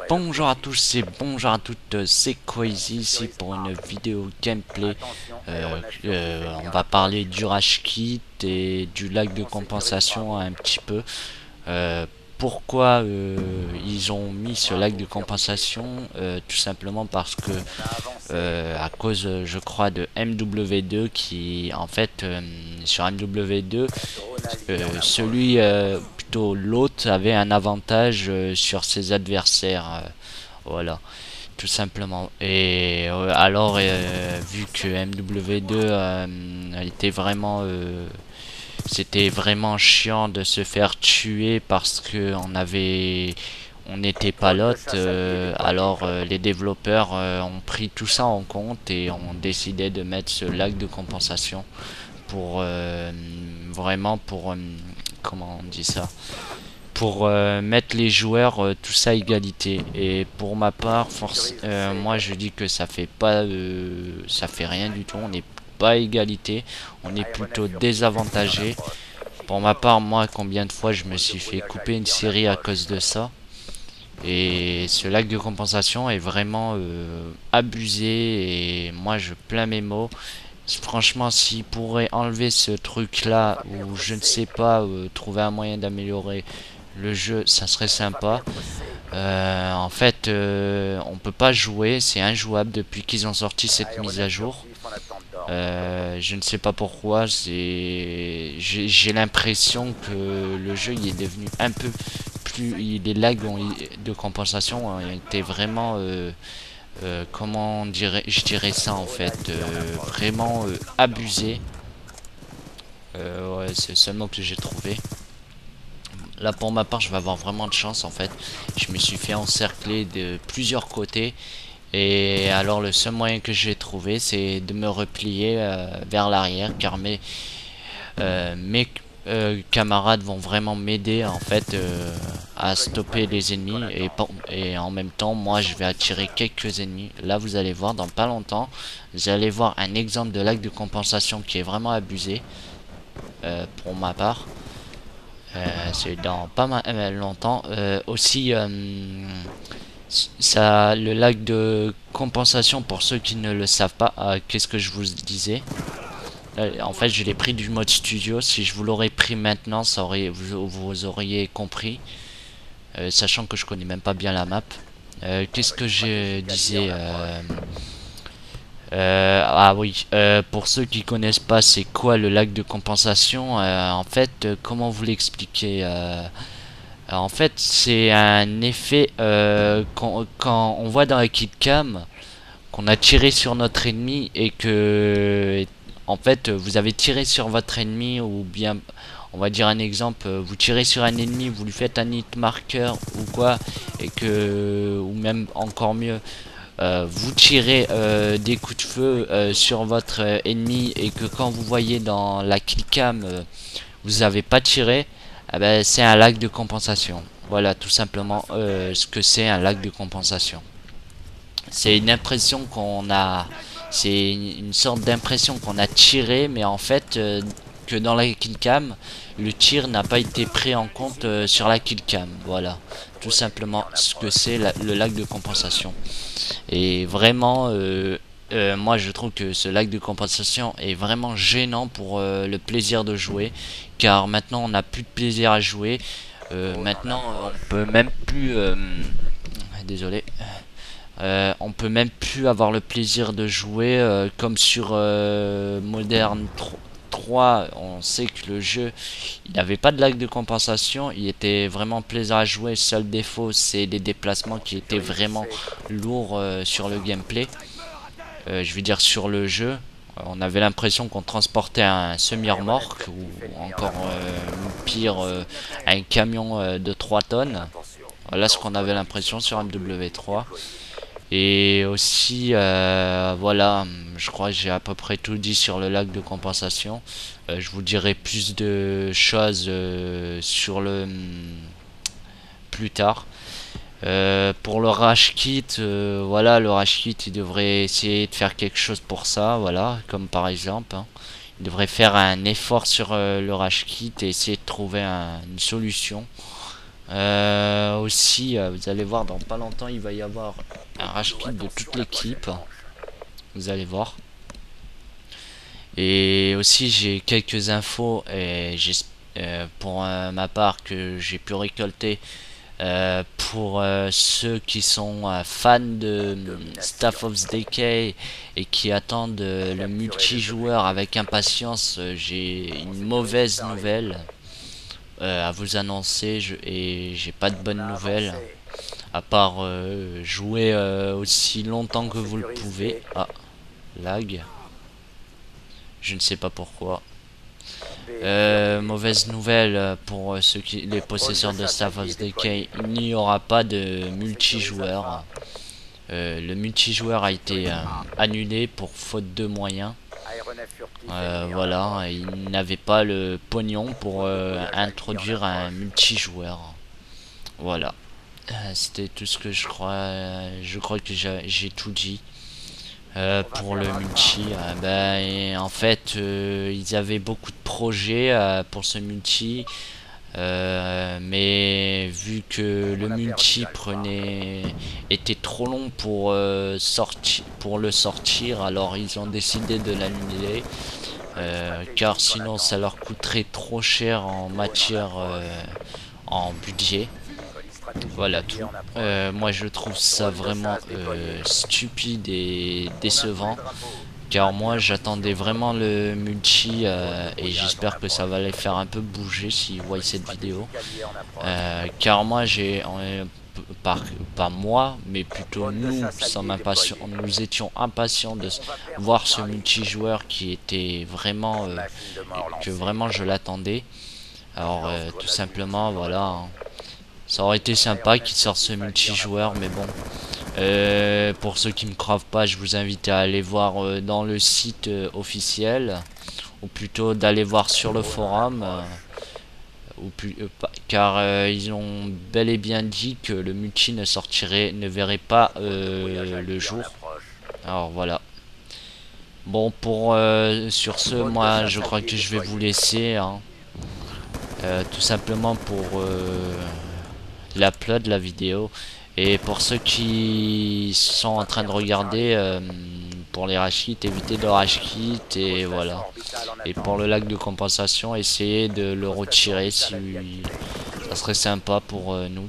Bonjour à tous et bonjour à toutes, c'est Crazy ici pour une vidéo gameplay. On va parler du Rage Kit et du lac de compensation un petit peu. Pourquoi ils ont mis ce lac de compensation? Tout simplement parce que à cause je crois de MW2 qui en fait sur MW2 plutôt l'autre avait un avantage sur ses adversaires, voilà, tout simplement. Et alors vu que MW2 était vraiment c'était vraiment chiant de se faire tuer parce que on n'était pas l'autre, les développeurs ont pris tout ça en compte et ont décidé de mettre ce lac de compensation pour vraiment pour comment on dit ça, pour mettre les joueurs tous à égalité. Et pour ma part, moi je dis que ça fait pas ça fait rien du tout, on n'est pas à égalité, on est plutôt désavantagé. Pour ma part, moi combien de fois je me suis fait couper une série à cause de ça. Et ce lac de compensation est vraiment abusé et moi je plains mes mots. Franchement, s'ils pourraient enlever ce truc là ou je ne sais pas, trouver un moyen d'améliorer le jeu, ça serait sympa. En fait, on peut pas jouer, c'est injouable depuis qu'ils ont sorti cette mise à jour. Je ne sais pas pourquoi, j'ai l'impression que le jeu il est devenu un peu plus, les lags de compensation ont été vraiment comment je dirais ça en fait, vraiment abusé. Ouais, c'est le seul mot que j'ai trouvé. Là pour ma part je vais avoir vraiment de chance en fait. Je me suis fait encercler de plusieurs côtés. Et alors le seul moyen que j'ai trouvé c'est de me replier vers l'arrière car mes camarades vont vraiment m'aider en fait à stopper les ennemis et en même temps moi je vais attirer quelques ennemis. Là vous allez voir dans pas longtemps, vous allez voir un exemple de lac de compensation qui est vraiment abusé pour ma part. C'est dans pas mal longtemps. Aussi ça, le lac de compensation pour ceux qui ne le savent pas, qu'est-ce que je vous disais? En fait je l'ai pris du mode studio. Si je vous l'aurais pris maintenant ça aurait, vous auriez compris, sachant que je connais même pas bien la map. Qu'est-ce que je disais? Ah oui, pour ceux qui connaissent pas c'est quoi le lac de compensation, en fait comment vous l'expliquer, en fait c'est un effet quand on voit dans la killcam qu'on a tiré sur notre ennemi et que en fait vous avez tiré sur votre ennemi, ou bien on va dire un exemple, vous tirez sur un ennemi, vous lui faites un hit marker ou quoi, et que, ou même encore mieux, vous tirez des coups de feu sur votre ennemi et que quand vous voyez dans la killcam vous n'avez pas tiré, eh ben, c'est un lag de compensation. Voilà tout simplement ce que c'est un lag de compensation. C'est une impression qu'on a, c'est une sorte d'impression qu'on a tiré, mais en fait que dans la killcam le tir n'a pas été pris en compte sur la killcam. Voilà tout simplement ce que c'est le lag de compensation. Et vraiment moi je trouve que ce lag de compensation est vraiment gênant pour le plaisir de jouer, car maintenant on n'a plus de plaisir à jouer. Maintenant on peut même plus désolé, on peut même plus avoir le plaisir de jouer comme sur Modern 3. On sait que le jeu il n'avait pas de lag de compensation, il était vraiment plaisant à jouer. Seul défaut c'est des déplacements qui étaient vraiment lourds sur le gameplay, je veux dire sur le jeu. On avait l'impression qu'on transportait un semi-remorque ou encore pire, un camion de 3 tonnes. Voilà ce qu'on avait l'impression sur MW3. Et aussi voilà, je crois que j'ai à peu près tout dit sur le lac de compensation. Je vous dirai plus de choses sur le plus tard. Pour le Rage Kit, voilà, le Rage Kit, il devrait essayer de faire quelque chose pour ça, voilà, comme par exemple, hein. Il devrait faire un effort sur le Rage Kit et essayer de trouver une solution. Aussi, vous allez voir, dans pas longtemps, il va y avoir un Rage Kit de toute l'équipe, vous allez voir. Et aussi, j'ai quelques infos et pour ma part que j'ai pu récolter pour ceux qui sont fans de Staff of Decay et qui attendent le multijoueur avec impatience. J'ai une mauvaise nouvelle à vous annoncer et j'ai pas de bonne nouvelle à part jouer aussi longtemps que vous le pouvez. Ah, lag, je ne sais pas pourquoi. Mauvaise nouvelle pour les possesseurs de Staff of Decay, il n'y aura pas de multijoueur. Le multijoueur a été annulé pour faute de moyens. Voilà, il n'avait pas le pognon pour introduire un multijoueur. Voilà, c'était tout ce que je crois. Je crois que j'ai tout dit. Pour le multi, en fait, ils avaient beaucoup de projets pour ce multi, mais vu que le multi était trop long pour le sortir, alors ils ont décidé de l'annuler, car sinon ça leur coûterait trop cher en matière, en budget. Voilà tout. Moi je trouve ça vraiment stupide et décevant. Car moi j'attendais vraiment le multi et j'espère que ça va les faire un peu bouger s'ils voient cette vidéo. Car moi par, pas moi, mais plutôt nous étions impatients de voir ce multijoueur qui était vraiment que vraiment je l'attendais. Alors tout simplement voilà, hein. Ça aurait été sympa qu'ils sortent ce multijoueur, mais bon. Pour ceux qui ne croient pas, je vous invite à aller voir dans le site officiel, ou plutôt d'aller voir sur le forum, car ils ont bel et bien dit que le multi ne verrait pas le jour. Alors voilà. Bon, sur ce, moi, je crois que je vais vous laisser, hein. Tout simplement pour l'upload de la vidéo. Et pour ceux qui sont en train de regarder, pour les rage kits, évitez le rage kit et voilà. Et pour le lac de compensation, essayez de le retirer si ça serait sympa pour nous.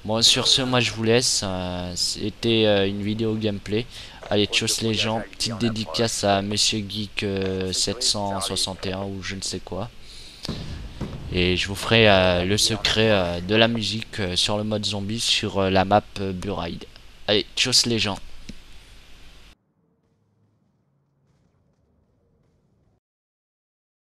Bon, sur ce, moi je vous laisse. C'était une vidéo gameplay. Allez, tchuss les gens. Petite dédicace à Monsieur Geek 761 ou je ne sais quoi. Et je vous ferai le secret de la musique sur le mode zombie sur la map Buride. Allez, tchuss les gens.